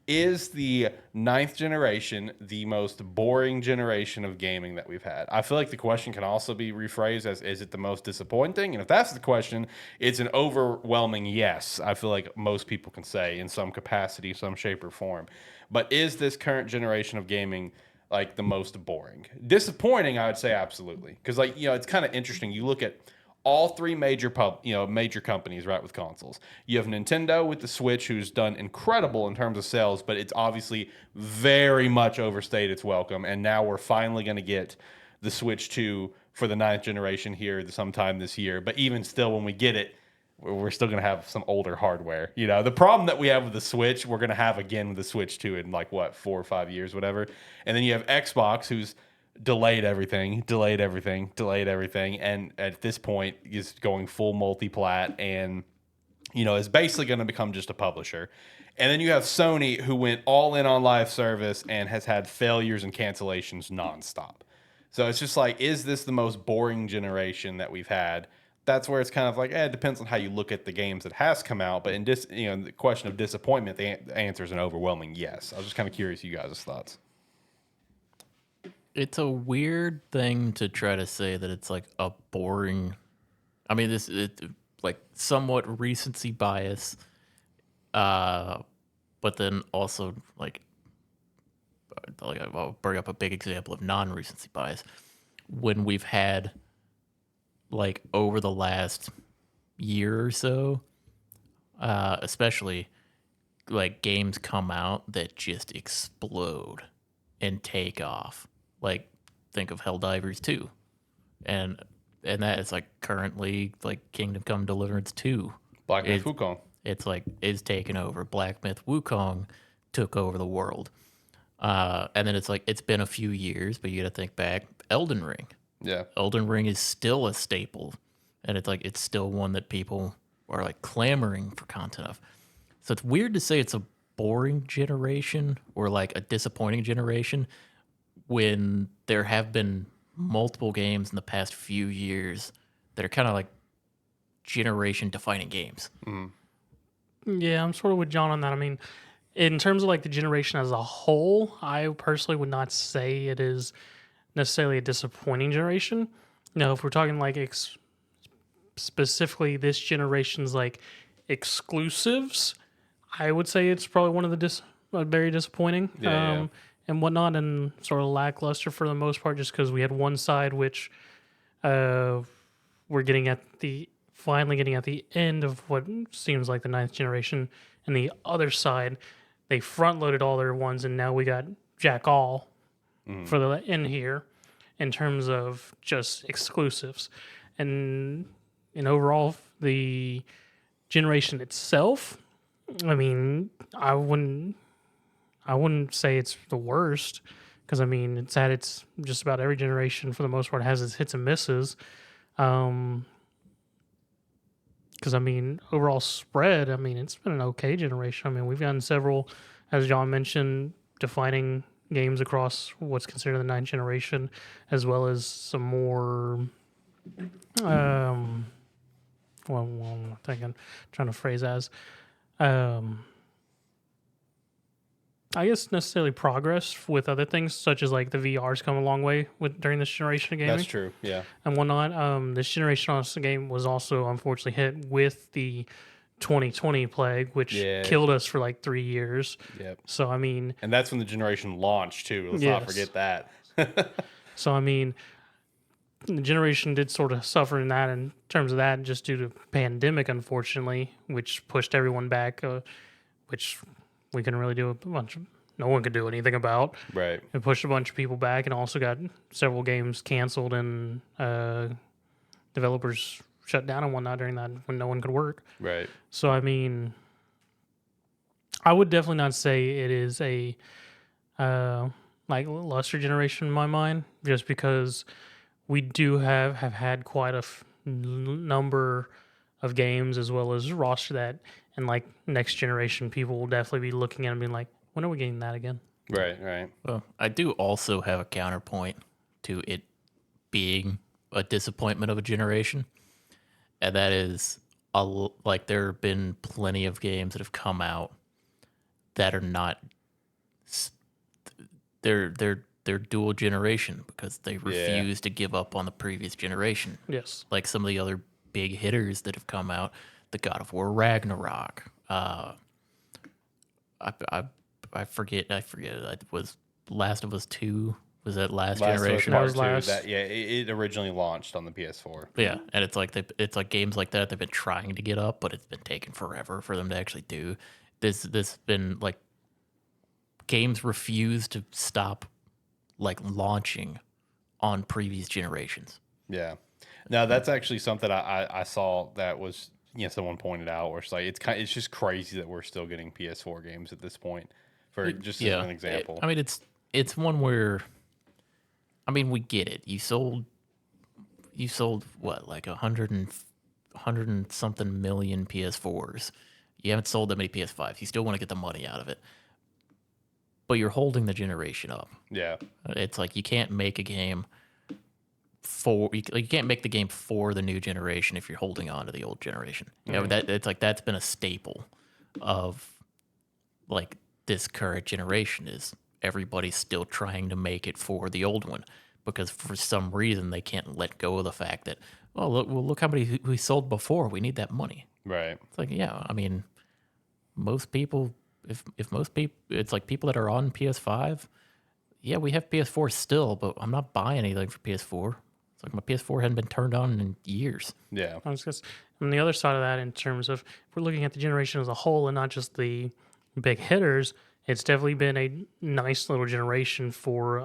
is the ninth generation the most boring generation of gaming that we've had? I feel like the question can also be rephrased as, is it the most disappointing? And if that's the question, it's an overwhelming yes. I feel like most people can say in some capacity, some shape or form. But is this current generation of gaming like the most boring? Disappointing, I would say absolutely. Because like, it's kind of interesting. You look at all three major companies, right, with consoles. You have Nintendo with the Switch, who's done incredible in terms of sales, but it's obviously very much overstayed its welcome. And now we're finally going to get the Switch 2 for the ninth generation here sometime this year. But even still, when we get it, we're still going to have some older hardware. The problem that we have with the Switch, we're going to have again with the Switch 2 in like what, 4 or 5 years, whatever. And then you have Xbox, who's delayed everything, and at this point is going full multi-plat and is basically going to become just a publisher. And then you have Sony, who went all in on live service and has had failures and cancellations nonstop. So it's just like, is this the most boring generation that we've had? That's where it's kind of like, it depends on how you look at the games that has come out. But in the question of disappointment, the answer is an overwhelming yes. I was just kind of curious you guys' thoughts. It's a weird thing to try to say that it's like a boring. I mean, like somewhat recency bias, but then also like I'll bring up a big example of non-recency bias when we've had like over the last year or so, especially like games come out that just explode and take off. Like think of Helldivers 2. And that is like currently like Kingdom Come Deliverance 2. Black Myth It, Wukong. it's like is taken over. Black Myth Wukong took over the world. And then it's like it's been a few years, but you got to think back. Elden Ring. Yeah. Elden Ring is still a staple, and it's like it's still one that people are like clamoring for content of. So it's weird to say it's a boring generation or like a disappointing generation when there have been multiple games in the past few years that are kind of like generation defining games. Yeah, I'm sort of with John on that. I mean, in terms of like the generation as a whole, I personally would not say it is necessarily a disappointing generation. If we're talking like specifically this generation's like exclusives, I would say it's probably one of the very disappointing. Yeah. And whatnot, and sort of lackluster for the most part, just because we had one side which we're finally getting at the end of what seems like the ninth generation, and the other side they front loaded all their ones, and now we got Jack All for the in here in terms of just exclusives, and overall the generation itself. I mean, I wouldn't say it's the worst because I mean it's had its just about every generation for the most part has its hits and misses. Because I mean overall spread, I mean it's been an okay generation. I mean we've gotten several, as John mentioned, defining games across what's considered the ninth generation, as well as some more. I'm thinking, trying to phrase as. I guess necessarily progress with other things, such as like the VR's come a long way during this generation of gaming. That's true. Yeah. And whatnot. This generation of game was also unfortunately hit with the 2020 plague, which killed us for like 3 years. Yep. So I mean, and that's when the generation launched too. Let's not forget that. So I mean, the generation did sort of suffer in terms of that, just due to pandemic, unfortunately, which pushed everyone back, which we couldn't really do a bunch of, no one could do anything about. Right. It pushed a bunch of people back and also got several games canceled and developers shut down and whatnot during that when no one could work. Right. So, I mean, I would definitely not say it is a like luster generation in my mind, just because we do have had quite a number of games as well as roster that, and like next generation people will definitely be looking at and being like, when are we getting that again? Right, right. Well, I do also have a counterpoint to it being a disappointment of a generation, and that is like there have been plenty of games that have come out that are not they're dual generation because they refuse to give up on the previous generation. Yes. Like some of the other big hitters that have come out, the God of War Ragnarok. I forget. It was Last of Us 2. Was that last Last of Us generation? That Part was 2, last. it originally launched on the PS4. Yeah, and it's like games like that they've been trying to get up, but it's been taking forever for them to actually do. This been like games refuse to stop like launching on previous generations. Yeah. Now that's actually something I saw that was someone pointed out where it's like it's just crazy that we're still getting PS4 games at this point. For just as an example. I mean, it's one where, I mean, we get it. You sold what, like 100 and something million PS4s. You haven't sold that many PS5s. You still want to get the money out of it, but you're holding the generation up. Yeah. It's like you can't make a game you can't make the game for the new generation if you're holding on to the old generation. You know, it's like that's been a staple of like this current generation is everybody's still trying to make it for the old one because for some reason they can't let go of the fact that, oh, look how many we sold before. We need that money. Right. It's like, yeah, I mean, most people, if most people, it's like people that are on PS5, yeah, we have PS4 still, but I'm not buying anything for PS4. It's like my PS4 hadn't been turned on in years. Yeah. I was just on the other side of that, in terms of if we're looking at the generation as a whole and not just the big hitters, it's definitely been a nice little generation for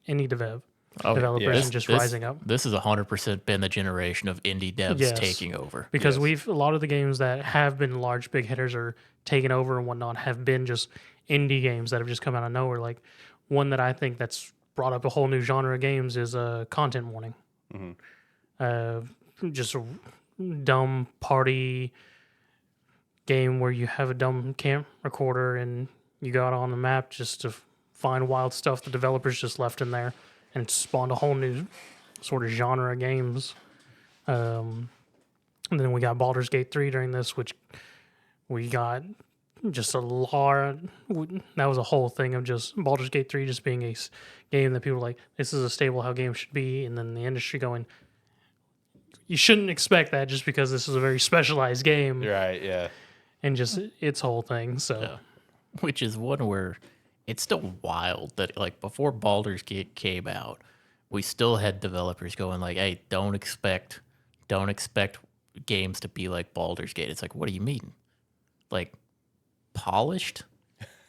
indie developers and just rising up. This has 100% been the generation of indie devs Yes. taking over. Because Yes. a lot of the games that have been large big hitters or taken over and whatnot have been just indie games that have just come out of nowhere. Like one that I think that's brought up a whole new genre of games is content warning. Just a dumb party game where you have a dumb camp recorder and you go out on the map just to find wild stuff the developers just left in there, and it spawned a whole new sort of genre of games. And then we got Baldur's Gate 3 during this, which we got just a lot. That was a whole thing of just Baldur's Gate 3 just being a game that people were like, this is a stable how games should be. And then the industry going, you shouldn't expect that just because this is a very specialized game. Right. Yeah. And just its whole thing. So, Yeah. Which is one where it's still wild that like before Baldur's Gate came out, we still had developers going like, hey, don't expect games to be like Baldur's Gate. It's like, what do you mean? Like polished?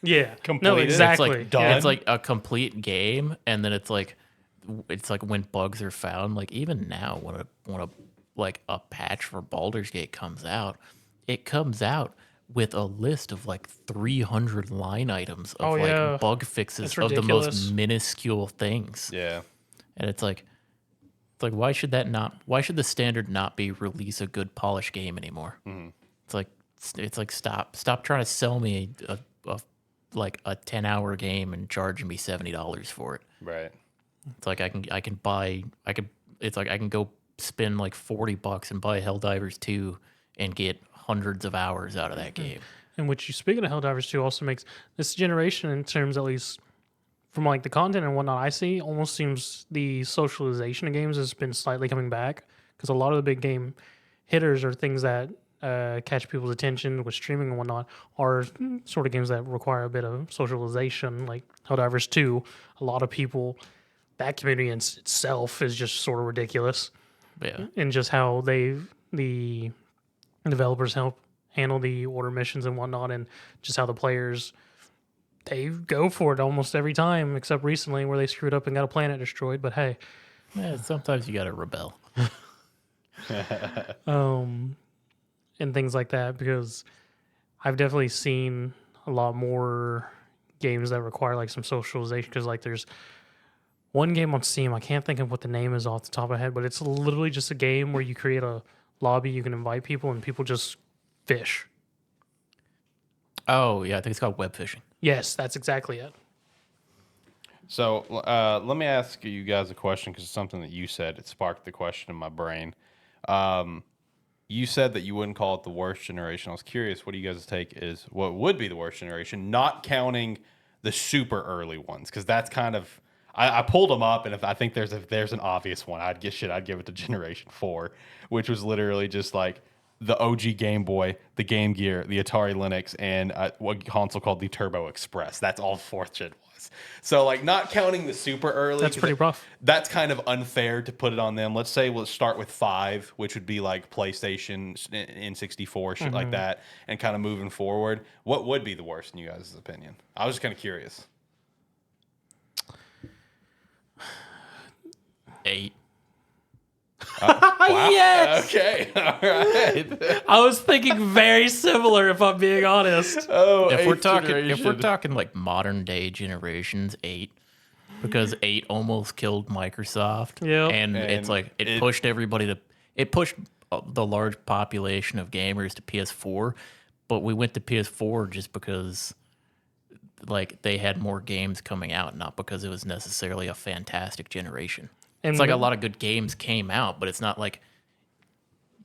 yeah. No, Completed? It's exactly. like done. It's like a complete game, and then it's like when bugs are found. Like even now, when a patch for Baldur's Gate comes out, it comes out with a list of like 300 line items of bug fixes It's of the ridiculous. most minuscule things. Yeah. And it's like why should the standard not be release a good polished game anymore? It's like stop trying to sell me a 10-hour game and charging me $70 for it. Right. It's like I can go spend like $40 and buy Helldivers 2 and get hundreds of hours out of that game. And which, speaking of Helldivers 2, also makes this generation, in terms at least from like the content and whatnot I see, almost seems the socialization of games has been slightly coming back, because a lot of the big game hitters are things that catch people's attention with streaming and whatnot are sort of games that require a bit of socialization, like Helldivers 2. A lot of people, that community in itself is just sort of ridiculous. Yeah. And just how the developers help handle the order missions and whatnot, and just how the players, they go for it almost every time, except recently where they screwed up and got a planet destroyed. But hey, Sometimes you gotta rebel. and things like that, because I've definitely seen a lot more games that require like some socialization, because like there's one game on Steam, I can't think of what the name is off the top of my head, but it's literally just a game where you create a lobby, you can invite people, and people just fish. Oh yeah, I think it's called web fishing. Yes, that's exactly it. So let me ask you guys a question, because it's something that you said. It sparked the question in my brain. you said that you wouldn't call it the worst generation. I was curious, what do you guys' take is what would be the worst generation, not counting the super early ones, because that's kind of I pulled them up, and if I think there's an obvious one, I'd give it to Generation 4, which was literally just like the OG Game Boy, the Game Gear, the Atari Lynx, and what console called the Turbo Express. That's all fourth gen was. So like not counting the super early. That's pretty rough. That's kind of unfair to put it on them. Let's start with 5, which would be like PlayStation, N64, shit like that, and kind of moving forward. What would be the worst in you guys' opinion? I was just kind of curious. 8. Wow. Yes! Okay. All right. I was thinking very similar, if I'm being honest. Oh, If we're eighth talking, generation. like modern day generations, 8, because 8 almost killed Microsoft. Yep. And it's like it pushed everybody to it pushed the large population of gamers to PS4, but we went to PS4 just because like they had more games coming out, not because it was necessarily a fantastic generation. And It's like a lot of good games came out, but it's not like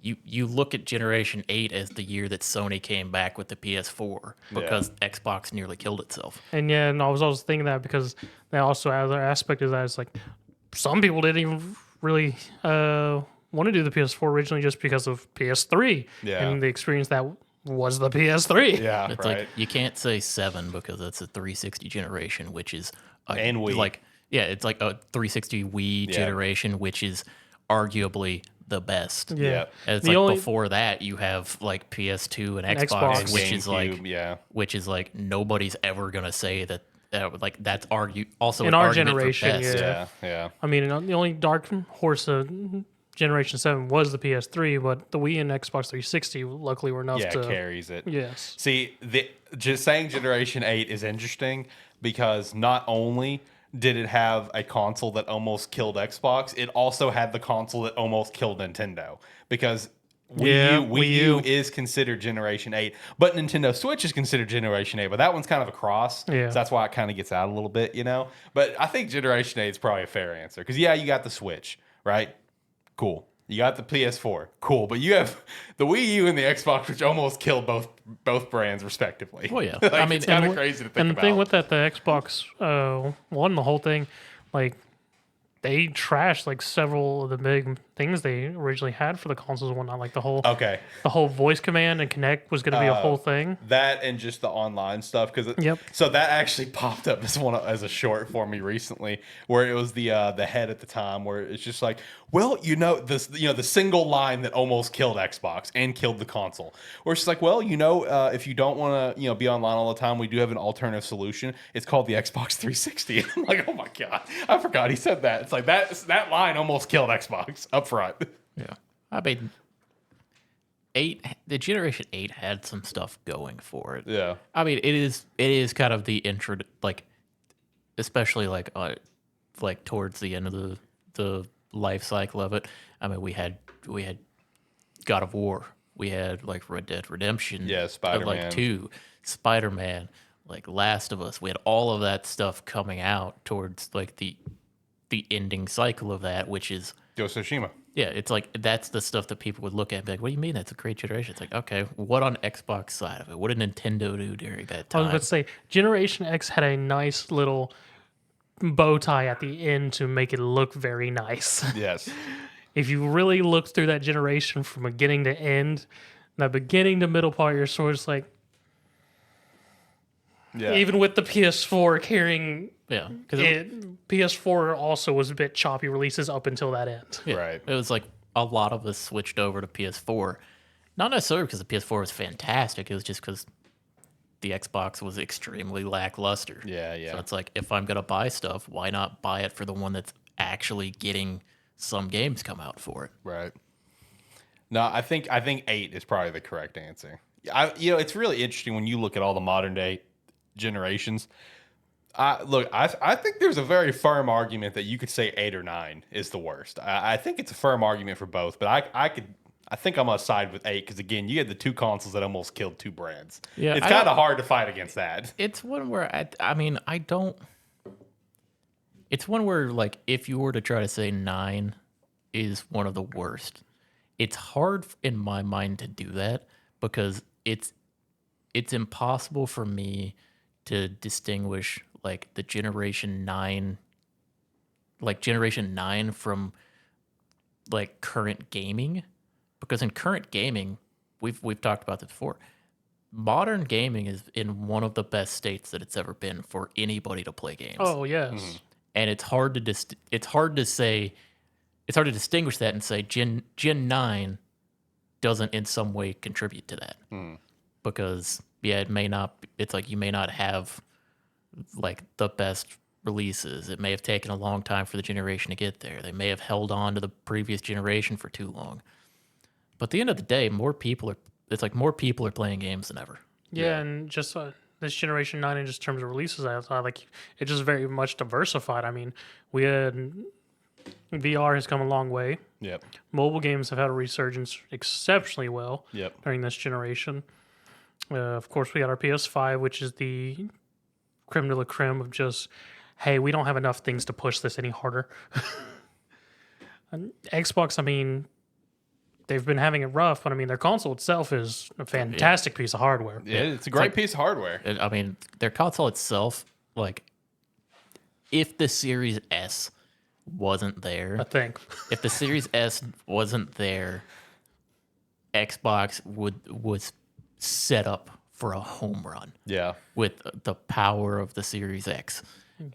you look at Generation 8 as the year that Sony came back with the PS4 because Xbox nearly killed itself. And yeah, and I was also thinking that because they also other aspect of that is like some people didn't even really want to do the PS4 originally just because of PS3 and the experience that was the PS3. Yeah, It's right. like you can't say 7 because that's a 360 generation, which is And Wii. like it's like a 360 Wii generation, which is arguably the best. Yeah. And it's The like only- before that you have like PS2 and Xbox. Xbox, which is like GameCube, which is like nobody's ever gonna say that like that's also In an our argument for generation, best. yeah. I mean, the only dark horse of Generation 7 was the PS3, but the Wii and Xbox 360 luckily were enough Yeah, to. carries it. Yes. See, just saying Generation 8 is interesting because not only did it have a console that almost killed Xbox, it also had the console that almost killed Nintendo because Wii U is considered Generation 8, but Nintendo Switch is considered Generation 8, but that one's kind of a cross. Yeah. So that's why it kind of gets out a little bit, you know? But I think Generation 8 is probably a fair answer because, yeah, you got the Switch, right? Cool. You got the PS4, cool, but you have the Wii U and the Xbox, which almost killed both brands respectively. Well, yeah. Like, I mean, it's kind of crazy to think And the about. thing with that, the Xbox One, the whole thing, like they trashed like several of the big things they originally had for the consoles and whatnot. Like the whole voice command and Kinect was going to be a whole thing. That and just the online stuff because Yep. So that actually popped up as a short for me recently, where it was the head at the time, where it's just like, well, the single line that almost killed Xbox and killed the console, where it's like, well, if you don't want to be online all the time, we do have an alternative solution. It's called the Xbox 360. And I'm like, oh my god, I forgot he said that. It's like that line almost killed Xbox up front. Yeah. I mean, the Generation 8 had some stuff going for it. Yeah. I mean, it is kind of the intro, like, especially like towards the end of the life cycle of it. I mean, we had God of War, we had like Red Dead Redemption, Spider-Man. like 2, Spider-Man, like Last of Us. We had all of that stuff coming out towards like the ending cycle of that, which is Ghost of Tsushima. yeah, it's like that's the stuff that people would look at and be like, what do you mean that's a great generation? It's like, okay, what on Xbox side of it? What did Nintendo do during that I time? was about to say, Generation X had a nice little bow tie at the end to make it look very nice. Yes. If you really look through that generation from beginning to end, the beginning to middle part, you're sort of like, Yeah. even with the PS4 carrying yeah, because it, PS4 also was a bit choppy releases up until that end. yeah, Right. it was like a lot of us switched over to PS4. Not necessarily because the PS4 was fantastic. It was just because the Xbox was extremely lackluster. Yeah, yeah. So it's like, if I'm going to buy stuff, why not buy it for the one that's actually getting some games come out for it? Right. No, I think 8 is probably the correct answer. It's really interesting when you look at all the modern day generations. I think there's a very firm argument that you could say 8 or 9 is the worst. I think it's a firm argument for both, but I think I'm gonna side with 8 because again, you had the 2 consoles that almost killed 2 brands. Yeah, it's I kind don't- of hard to fight against that. It's one where I mean, I don't. It's one where like if you were to try to say 9 is one of the worst, it's hard in my mind to do that because it's impossible for me to distinguish like the generation 9 from like current gaming, because in current gaming, we've talked about this before. Modern gaming is in one of the best states that it's ever been for anybody to play games. Oh yes. And it's hard to distinguish that and say Gen 9 doesn't in some way contribute to that. Because it may not, it's like you may not have like the best releases. It may have taken a long time for the generation to get there. They may have held on to the previous generation for too long. But at the end of the day, more people are playing games than ever. Yeah, and just this generation 9 in just terms of releases, I thought like it just very much diversified. I mean, we had VR has come a long way. Yep. Mobile games have had a resurgence exceptionally well Yep. during this generation. Of course, we got our PS5, which is the creme de la creme of just, hey, we don't have enough things to push this any harder. And Xbox, I mean, they've been having it rough, but I mean, their console itself is a fantastic piece of hardware. Yeah, it's a great piece of hardware. I mean, their console itself, like, if the Series S wasn't there, I think. if the Series S wasn't there, Xbox was set up for a home run Yeah. with the power of the Series X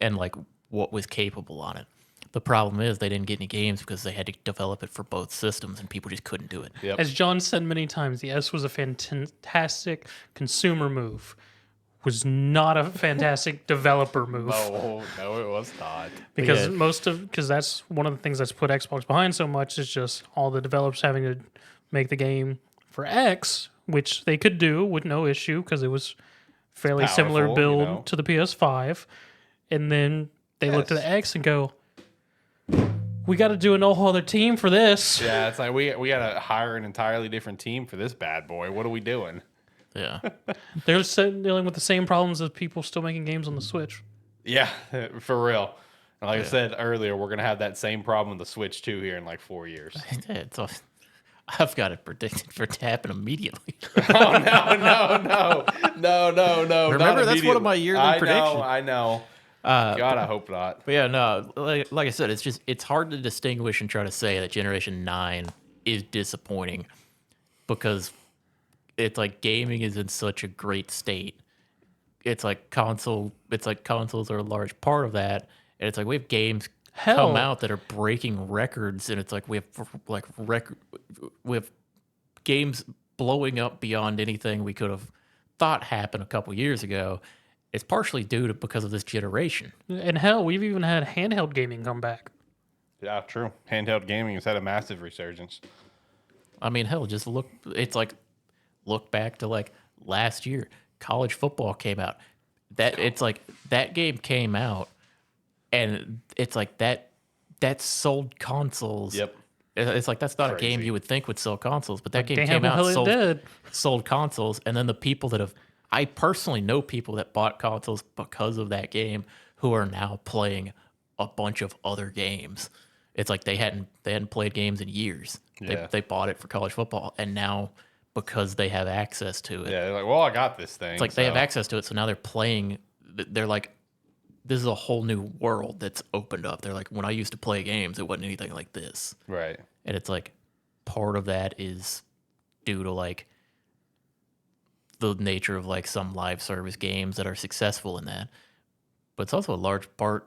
and like what was capable on it. The problem is they didn't get any games because they had to develop it for both systems and people just couldn't do it. Yep. As John said many times, the S was a fantastic consumer move. Was not a fantastic developer move. No, it was not. Because Yeah. because that's one of the things that's put Xbox behind so much is just all the developers having to make the game for X, which they could do with no issue because it was fairly similar Powerful, build you know. to the PS5, and then they look to the X and go, "We got to do a whole other team for this." Yeah, it's like we got to hire an entirely different team for this bad boy. What are we doing? Yeah. They're dealing with the same problems as people still making games on the Switch. Yeah, for real. And like I said earlier, we're gonna have that same problem with the Switch 2 here in like 4 years. I've got it predicted for it to happen immediately. Oh no! Remember, that's one of my yearly predictions. I know. God, I hope not. But yeah, no, like I said, it's hard to distinguish and try to say that Generation 9 is disappointing because it's like gaming is in such a great state. It's like consoles are a large part of that, and it's like we have games come out that are breaking records, and it's like we have games blowing up beyond anything we could have thought happened a couple years ago. It's partially due to because of this generation. And hell, we've even had handheld gaming come back. Yeah, true. Handheld gaming has had a massive resurgence. I mean, hell, just look. It's like look back to like last year, college football came out. It's like that game came out, and it's like that sold consoles. Yep. It's like that's not a game Crazy. you would think would sell consoles, but that game Damn, came out, well, it did. sold consoles, and then the people that have, I personally know people that bought consoles because of that game who are now playing a bunch of other games. It's like they hadn't played games in years. Yeah. They bought it for college football, and now because they have access to it, Yeah, they're like, well, I got this thing. it's like they have access to it, so now they're playing. They're like, this is a whole new world that's opened up. They're like, when I used to play games, it wasn't anything like this. Right. And it's like, part of that is due to like the nature of like some live service games that are successful in that. But it's also a large part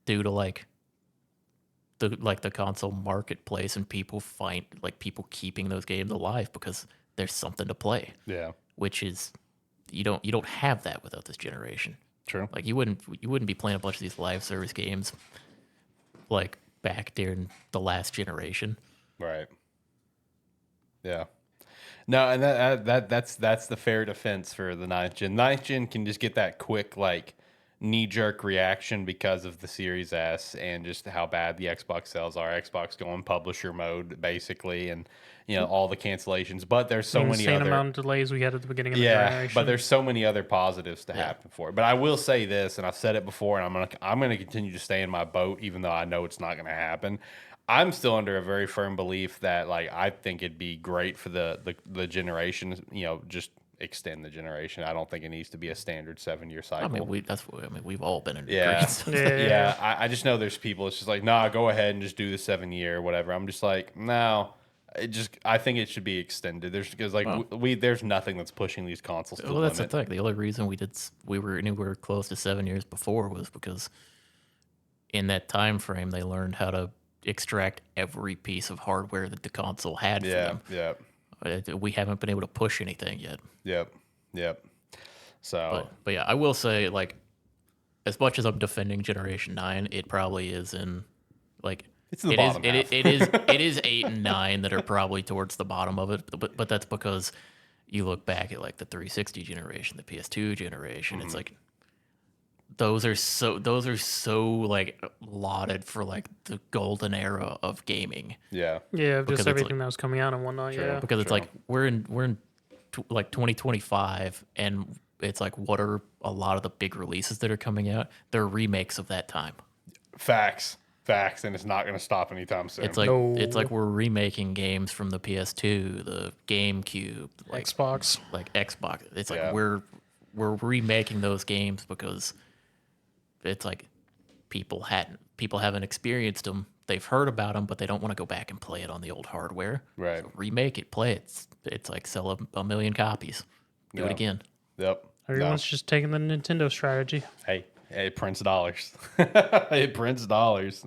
due to like the console marketplace and people keeping those games alive because there's something to play. Yeah. Which is you don't have that without this generation. True. Like you wouldn't be playing a bunch of these live service games like back during the last generation. Right. Yeah. No, and that's the fair defense for the 9th gen. 9th gen can just get that quick like knee-jerk reaction because of the Series S and just how bad the Xbox sales are. Xbox going publisher mode basically, and all the cancellations. But there's so many Insane other amount of delays we had at the beginning of the yeah, generation. but there's so many other positives to happen for it. But I will say this, and I've said it before, and I'm gonna continue to stay in my boat, even though I know it's not gonna happen. I'm still under a very firm belief that like I think it'd be great for the generation, just extend the generation. I don't think it needs to be a standard 7-year cycle. We've all been in Yeah. agreement. Yeah. I just know there's people, it's just like, nah, go ahead and just do the 7-year or whatever. I'm just like, no. I think it should be extended. Because like there's nothing that's pushing these consoles to the Well, that's the limit. thing. The only reason we were anywhere close to 7 years before was because in that time frame they learned how to extract every piece of hardware that the console had for Yeah. them. Yeah. We haven't been able to push anything yet. Yep. Yep. So But yeah, I will say, like, as much as I'm defending Generation 9, it probably is in, like, it's in the bottom half. It is 8 and 9 that are probably towards the bottom of it. But that's because you look back at like the 360 generation, the PS2 generation. It's like those are so like lauded for like the golden era of gaming. Yeah. Yeah, Because just it's everything that was coming out and whatnot. Yeah. Because it's like we're in like 2025, and it's like, what are a lot of the big releases that are coming out? They're remakes of that time. Facts, and it's not going to stop anytime soon. It's like No. it's like we're remaking games from the PS2, the GameCube, like Xbox. Xbox. It's like Yeah. we're remaking those games because it's like people haven't experienced them. They've heard about them, but they don't want to go back and play it on the old hardware. Right. So remake it, play it. It's like sell a million copies. Do it Yeah. again. Yep. Everyone's just taking the Nintendo strategy. Hey, it prints dollars. It prints dollars.